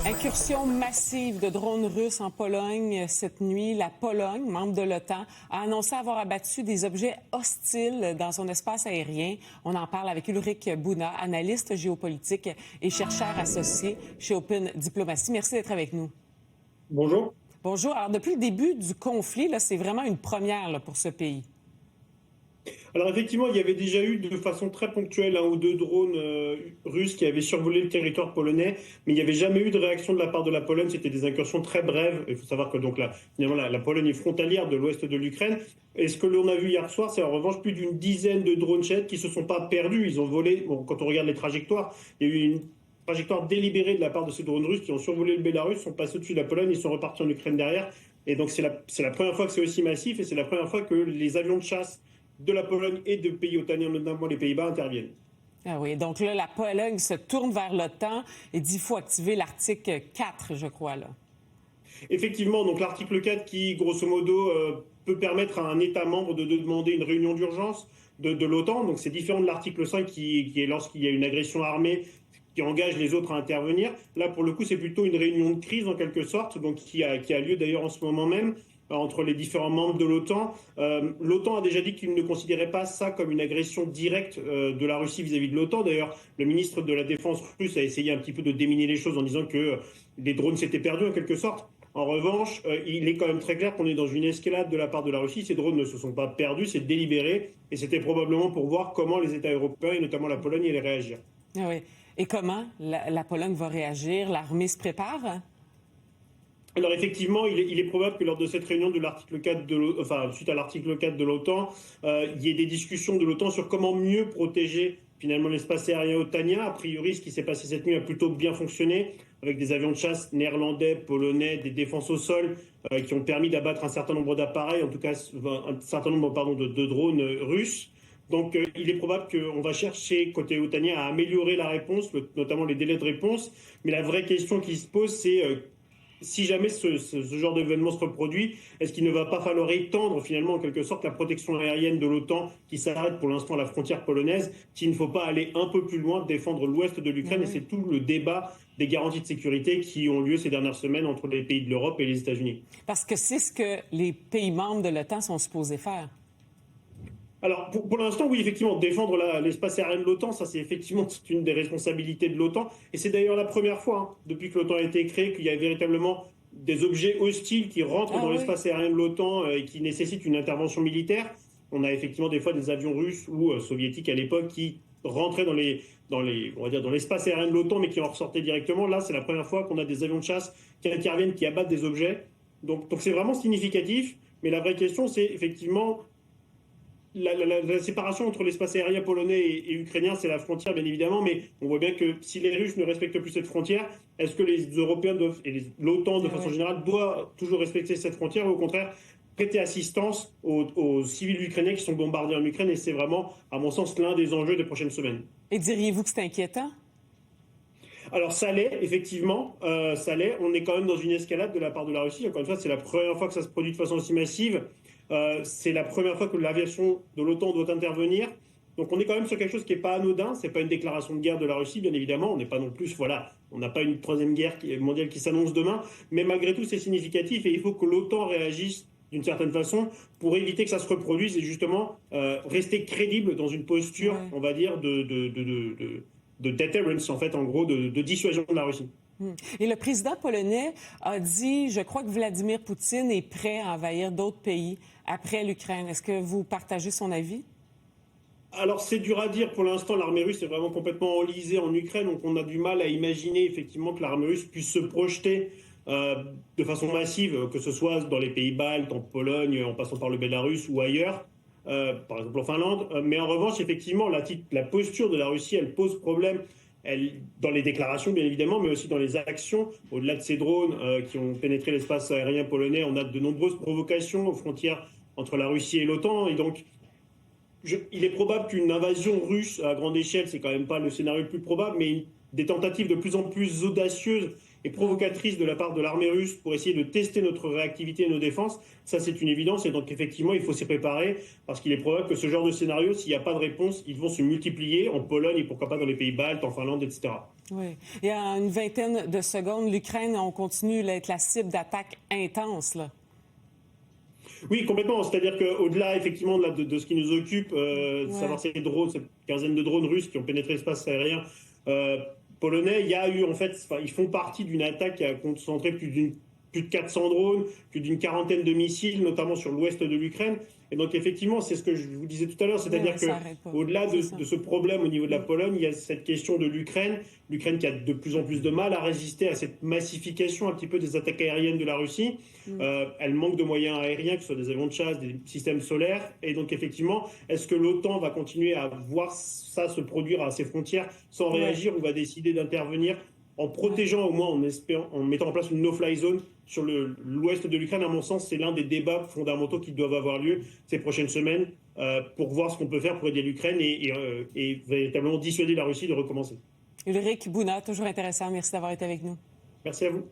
Incursion massive de drones russes en Pologne cette nuit. La Pologne, membre de l'OTAN, a annoncé avoir abattu des objets hostiles dans son espace aérien. On en parle avec Ulrich Buna, analyste géopolitique et chercheur associé chez Open Diplomatie. Merci d'être avec nous. Bonjour. Bonjour. Alors, depuis le début du conflit, là, c'est vraiment une première là, pour ce pays. Alors effectivement, il y avait déjà eu de façon très ponctuelle un ou deux drones russes qui avaient survolé le territoire polonais, mais il n'y avait jamais eu de réaction de la part de la Pologne. C'était des incursions très brèves. Il faut savoir que donc finalement la Pologne est frontalière de l'ouest de l'Ukraine. Et ce que l'on a vu hier soir, c'est en revanche plus d'une dizaine de drones Shed qui se sont pas perdus. Ils ont volé. Bon, quand on regarde les trajectoires, il y a eu une trajectoire délibérée de la part de ces drones russes qui ont survolé le Bélarus, sont passés au-dessus de la Pologne, ils sont repartis en Ukraine derrière. Et donc c'est la première fois que c'est aussi massif et c'est la première fois que les avions de chasse de la Pologne et de pays otaniens, notamment les Pays-Bas, interviennent. Ah oui, donc là, la Pologne se tourne vers l'OTAN et dit qu'il faut activer l'article 4, je crois, là. Effectivement, donc l'article 4 qui, grosso modo, peut permettre à un État membre de demander une réunion d'urgence de l'OTAN. Donc c'est différent de l'article 5 qui est lorsqu'il y a une agression armée qui engage les autres à intervenir. Là, pour le coup, c'est plutôt une réunion de crise, en quelque sorte, donc qui a lieu d'ailleurs en ce moment même entre les différents membres de l'OTAN. L'OTAN a déjà dit qu'il ne considérait pas ça comme une agression directe de la Russie vis-à-vis de l'OTAN. D'ailleurs, le ministre de la Défense russe a essayé un petit peu de déminer les choses en disant que les drones s'étaient perdus en quelque sorte. En revanche, il est quand même très clair qu'on est dans une escalade de la part de la Russie. Ces drones ne se sont pas perdus, c'est délibéré. Et c'était probablement pour voir comment les États européens, et notamment la Pologne, allaient réagir. Ah oui. Et comment la Pologne va réagir? L'armée se prépare? Alors effectivement, il est probable que lors de cette réunion de l'article 4 suite à l'article 4 de l'OTAN, il y ait des discussions de l'OTAN sur comment mieux protéger finalement l'espace aérien otanien. A priori, ce qui s'est passé cette nuit a plutôt bien fonctionné, avec des avions de chasse néerlandais, polonais, des défenses au sol qui ont permis d'abattre un certain nombre d'appareils, en tout cas un certain nombre de drones russes. Donc il est probable qu'on va chercher, côté otanien, à améliorer la réponse, notamment les délais de réponse. Mais la vraie question qui se pose, c'est si jamais ce genre d'événement se reproduit, est-ce qu'il ne va pas falloir étendre finalement en quelque sorte la protection aérienne de l'OTAN qui s'arrête pour l'instant à la frontière polonaise, s'il ne faut pas aller un peu plus loin, défendre l'ouest de l'Ukraine? Et c'est tout le débat des garanties de sécurité qui ont lieu ces dernières semaines entre les pays de l'Europe et les États-Unis. Parce que c'est ce que les pays membres de l'OTAN sont supposés faire. Alors, pour l'instant, oui, effectivement, défendre l'espace aérien de l'OTAN, ça, c'est une des responsabilités de l'OTAN. Et c'est d'ailleurs la première fois, depuis que l'OTAN a été créée, qu'il y a véritablement des objets hostiles qui rentrent dans l'espace aérien de l'OTAN et qui nécessitent une intervention militaire. On a effectivement des fois des avions russes ou soviétiques à l'époque qui rentraient on va dire, dans l'espace aérien de l'OTAN, mais qui en ressortaient directement. Là, c'est la première fois qu'on a des avions de chasse qui interviennent, qui abattent des objets. Donc c'est vraiment significatif. Mais la vraie question, c'est effectivement la séparation entre l'espace aérien polonais et ukrainien, c'est la frontière, bien évidemment, mais on voit bien que si les Russes ne respectent plus cette frontière, est-ce que les Européens doivent, et l'OTAN de façon générale, doit toujours respecter cette frontière, ou au contraire prêter assistance aux civils ukrainiens qui sont bombardés en Ukraine? Et c'est vraiment, à mon sens, l'un des enjeux des prochaines semaines. Et diriez-vous que c'est inquiétant? Alors ça l'est, effectivement, ça l'est. On est quand même dans une escalade de la part de la Russie. Encore une fois, c'est la première fois que ça se produit de façon aussi massive. C'est la première fois que l'aviation de l'OTAN doit intervenir. Donc on est quand même sur quelque chose qui n'est pas anodin. Ce n'est pas une déclaration de guerre de la Russie, bien évidemment. On n'est pas non plus, on n'a pas une troisième guerre mondiale qui s'annonce demain. Mais malgré tout, c'est significatif et il faut que l'OTAN réagisse d'une certaine façon pour éviter que ça se reproduise et justement rester crédible dans une posture, on va dire, de deterrence, en fait, en gros, de dissuasion de la Russie. Et le président polonais a dit, je crois que Vladimir Poutine est prêt à envahir d'autres pays après l'Ukraine. Est-ce que vous partagez son avis? Alors, c'est dur à dire. Pour l'instant, l'armée russe est vraiment complètement enlisée en Ukraine. Donc, on a du mal à imaginer, effectivement, que l'armée russe puisse se projeter de façon massive, que ce soit dans les pays baltes, en Pologne, en passant par le Bélarus ou ailleurs, par exemple en Finlande. Mais en revanche, effectivement, la posture de la Russie, elle pose problème. Dans les déclarations, bien évidemment, mais aussi dans les actions. Au-delà de ces drones qui ont pénétré l'espace aérien polonais, on a de nombreuses provocations aux frontières entre la Russie et l'OTAN. Et donc, il est probable qu'une invasion russe à grande échelle, c'est quand même pas le scénario le plus probable, mais des tentatives de plus en plus audacieuses et provocatrice de la part de l'armée russe pour essayer de tester notre réactivité et nos défenses. Ça, c'est une évidence. Et donc, effectivement, il faut s'y préparer parce qu'il est probable que ce genre de scénario, s'il n'y a pas de réponse, ils vont se multiplier en Pologne et pourquoi pas dans les pays baltes, en Finlande, etc. Oui. Il y a une vingtaine de secondes, l'Ukraine, on continue d'être la cible d'attaques intenses, là. Oui, complètement. C'est-à-dire qu'au-delà, effectivement, de ce qui nous occupe, savoir ces drones, cette quinzaine de drones russes qui ont pénétré l'espace aérien polonais, il y a eu, en fait, ils font partie d'une attaque qui a concentré plus de 400 drones, plus d'une quarantaine de missiles, notamment sur l'ouest de l'Ukraine. Et donc, effectivement, c'est ce que je vous disais tout à l'heure, c'est-à-dire qu'au-delà de ce problème au niveau de la Pologne, il y a cette question de l'Ukraine qui a de plus en plus de mal à résister à cette massification un petit peu des attaques aériennes de la Russie. Elle manque de moyens aériens, que ce soit des avions de chasse, des systèmes solaires. Et donc, effectivement, est-ce que l'OTAN va continuer à voir ça se produire à ses frontières sans réagir ou va décider d'intervenir en protégeant au moins, en mettant en place une no-fly zone sur l'ouest de l'Ukraine? À mon sens, c'est l'un des débats fondamentaux qui doivent avoir lieu ces prochaines semaines pour voir ce qu'on peut faire pour aider l'Ukraine et véritablement dissuader la Russie de recommencer. Ulrich Buna, toujours intéressant. Merci d'avoir été avec nous. Merci à vous.